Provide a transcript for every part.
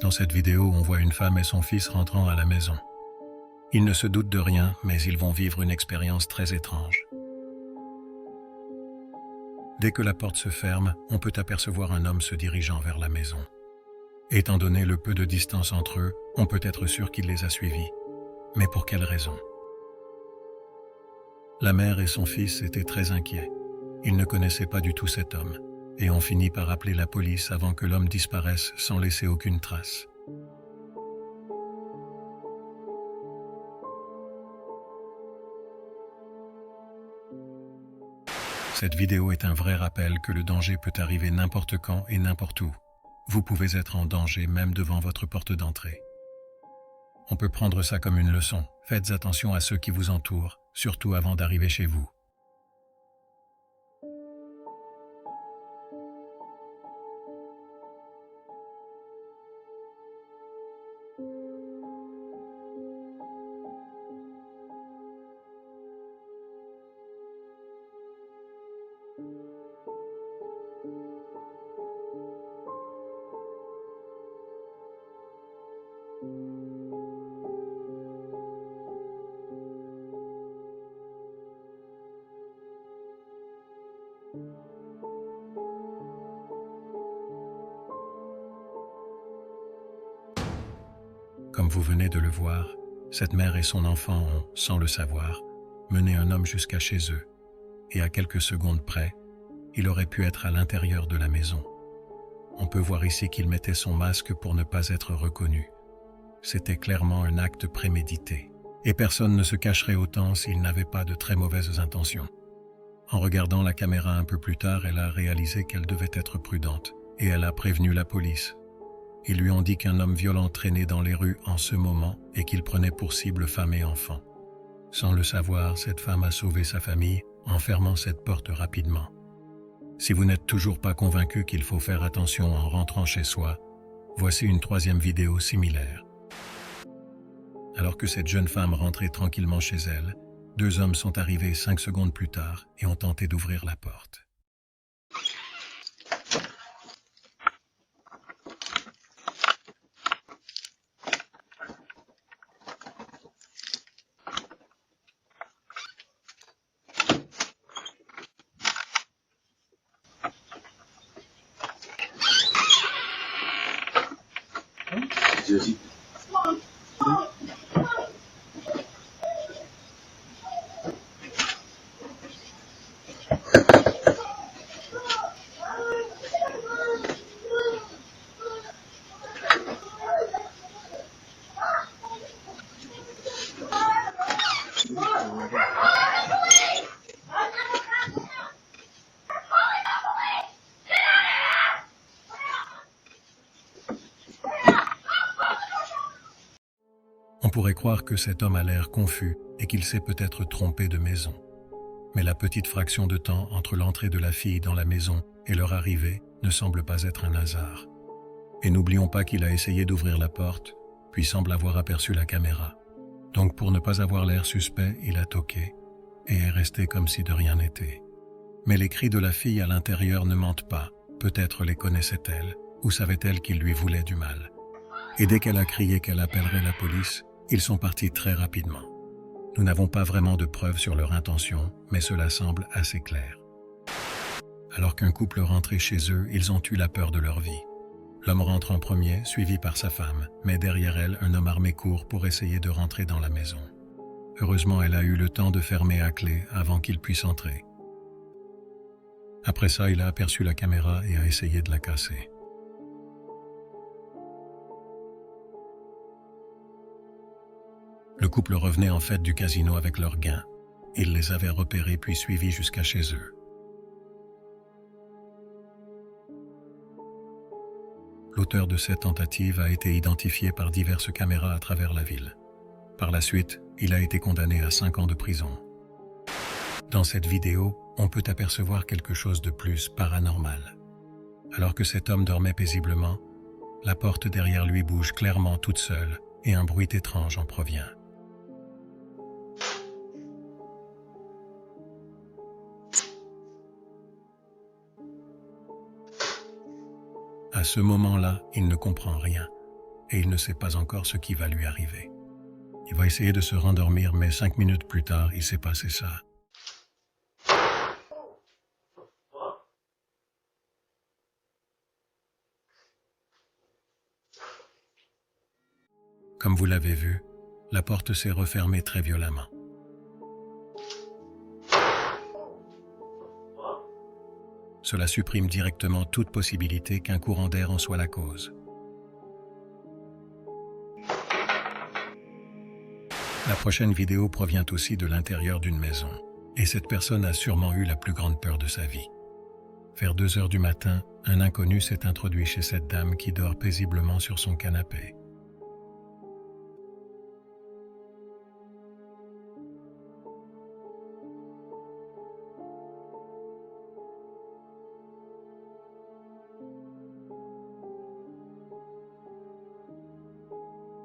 Dans cette vidéo, on voit une femme et son fils rentrant à la maison. Ils ne se doutent de rien, mais ils vont vivre une expérience très étrange. Dès que la porte se ferme, on peut apercevoir un homme se dirigeant vers la maison. Étant donné le peu de distance entre eux, on peut être sûr qu'il les a suivis. Mais pour quelle raison? La mère et son fils étaient très inquiets. Ils ne connaissaient pas du tout cet homme, et ont fini par appeler la police avant que l'homme disparaisse sans laisser aucune trace. Cette vidéo est un vrai rappel que le danger peut arriver n'importe quand et n'importe où. Vous pouvez être en danger même devant votre porte d'entrée. On peut prendre ça comme une leçon. Faites attention à ceux qui vous entourent, surtout avant d'arriver chez vous. Comme vous venez de le voir, cette mère et son enfant ont, sans le savoir, mené un homme jusqu'à chez eux, et à quelques secondes près, il aurait pu être à l'intérieur de la maison. On peut voir ici qu'il mettait son masque pour ne pas être reconnu. C'était clairement un acte prémédité, et personne ne se cacherait autant s'il n'avait pas de très mauvaises intentions. En regardant la caméra un peu plus tard, elle a réalisé qu'elle devait être prudente, et elle a prévenu la police. Ils lui ont dit qu'un homme violent traînait dans les rues en ce moment et qu'il prenait pour cible femmes et enfants. Sans le savoir, cette femme a sauvé sa famille en fermant cette porte rapidement. Si vous n'êtes toujours pas convaincu qu'il faut faire attention en rentrant chez soi, voici une troisième vidéo similaire. Alors que cette jeune femme rentrait tranquillement chez elle, deux hommes sont arrivés 5 secondes plus tard et ont tenté d'ouvrir la porte. On pourrait croire que cet homme a l'air confus et qu'il s'est peut-être trompé de maison. Mais la petite fraction de temps entre l'entrée de la fille dans la maison et leur arrivée ne semble pas être un hasard. Et n'oublions pas qu'il a essayé d'ouvrir la porte, puis semble avoir aperçu la caméra. Donc pour ne pas avoir l'air suspect, il a toqué et est resté comme si de rien n'était. Mais les cris de la fille à l'intérieur ne mentent pas. Peut-être les connaissait-elle ou savait-elle qu'il lui voulait du mal. Et dès qu'elle a crié qu'elle appellerait la police, ils sont partis très rapidement. Nous n'avons pas vraiment de preuves sur leur intention, mais cela semble assez clair. Alors qu'un couple rentrait chez eux, ils ont eu la peur de leur vie. L'homme rentre en premier, suivi par sa femme, mais derrière elle, un homme armé court pour essayer de rentrer dans la maison. Heureusement, elle a eu le temps de fermer à clé avant qu'il puisse entrer. Après ça, il a aperçu la caméra et a essayé de la casser. Le couple revenait en fait du casino avec leurs gains. Il les avait repérés puis suivis jusqu'à chez eux. L'auteur de cette tentative a été identifié par diverses caméras à travers la ville. Par la suite, il a été condamné à 5 ans de prison. Dans cette vidéo, on peut apercevoir quelque chose de plus paranormal. Alors que cet homme dormait paisiblement, la porte derrière lui bouge clairement toute seule et un bruit étrange en provient. À ce moment-là, il ne comprend rien. et il ne sait pas encore ce qui va lui arriver. Il va essayer de se rendormir, mais 5 minutes plus tard, il s'est passé ça. Comme vous l'avez vu, la porte s'est refermée très violemment. Cela supprime directement toute possibilité qu'un courant d'air en soit la cause. La prochaine vidéo provient aussi de l'intérieur d'une maison, et cette personne a sûrement eu la plus grande peur de sa vie. Vers 2 heures du matin, un inconnu s'est introduit chez cette dame qui dort paisiblement sur son canapé.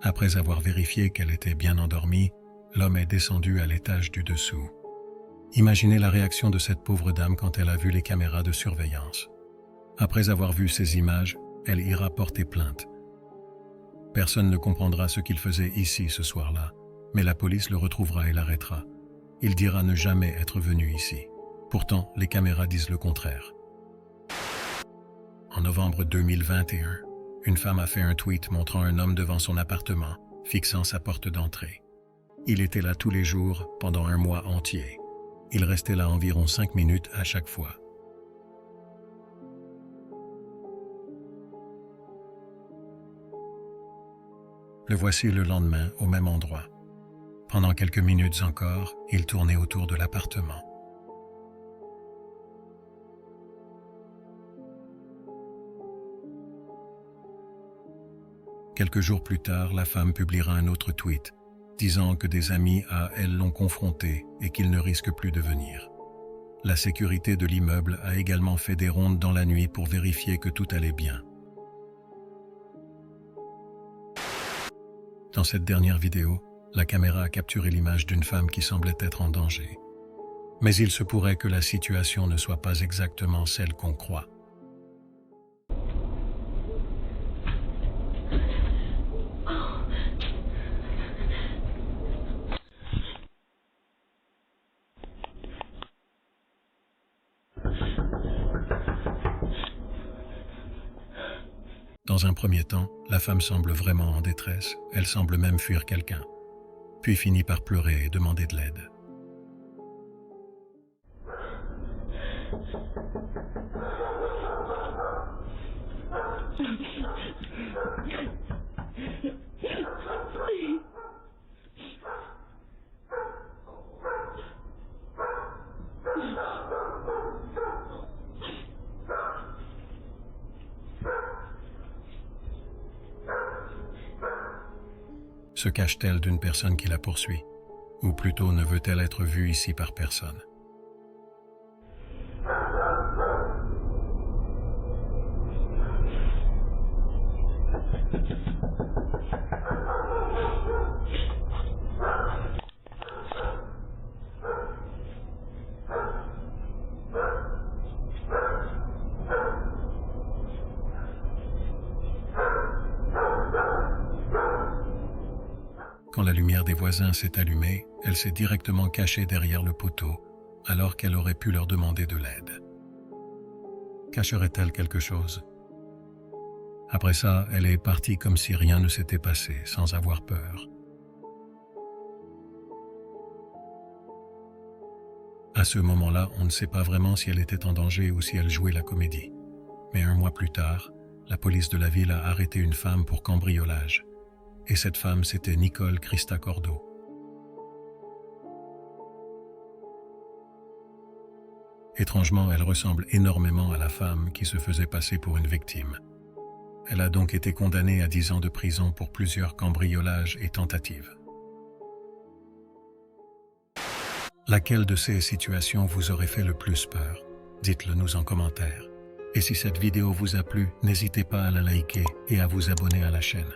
Après avoir vérifié qu'elle était bien endormie, l'homme est descendu à l'étage du dessous. Imaginez la réaction de cette pauvre dame quand elle a vu les caméras de surveillance. Après avoir vu ces images, elle ira porter plainte. Personne ne comprendra ce qu'il faisait ici ce soir-là, mais la police le retrouvera et l'arrêtera. Il dira ne jamais être venu ici. Pourtant, les caméras disent le contraire. En novembre 2021, une femme a fait un tweet montrant un homme devant son appartement, fixant sa porte d'entrée. Il était là tous les jours, pendant un mois entier. Il restait là environ 5 minutes à chaque fois. Le voici le lendemain au même endroit. Pendant quelques minutes encore, il tournait autour de l'appartement. Quelques jours plus tard, la femme publiera un autre tweet, disant que des amis à elle l'ont confronté et qu'il ne risque plus de venir. La sécurité de l'immeuble a également fait des rondes dans la nuit pour vérifier que tout allait bien. Dans cette dernière vidéo, la caméra a capturé l'image d'une femme qui semblait être en danger. Mais il se pourrait que la situation ne soit pas exactement celle qu'on croit. Dans un premier temps, la femme semble vraiment en détresse, elle semble même fuir quelqu'un, puis finit par pleurer et demander de l'aide. Se cache-t-elle d'une personne qui la poursuit? Ou plutôt ne veut-elle être vue ici par personne? Quand la lumière des voisins s'est allumée, elle s'est directement cachée derrière le poteau, alors qu'elle aurait pu leur demander de l'aide. Cacherait-elle quelque chose? Après ça, elle est partie comme si rien ne s'était passé, sans avoir peur. À ce moment-là, on ne sait pas vraiment si elle était en danger ou si elle jouait la comédie. Mais un mois plus tard, la police de la ville a arrêté une femme pour cambriolage. Et cette femme, c'était Nicole Christacordo. Étrangement, elle ressemble énormément à la femme qui se faisait passer pour une victime. Elle a donc été condamnée à 10 ans de prison pour plusieurs cambriolages et tentatives. Laquelle de ces situations vous aurait fait le plus peur? Dites-le nous en commentaire. Et si cette vidéo vous a plu, n'hésitez pas à la liker et à vous abonner à la chaîne.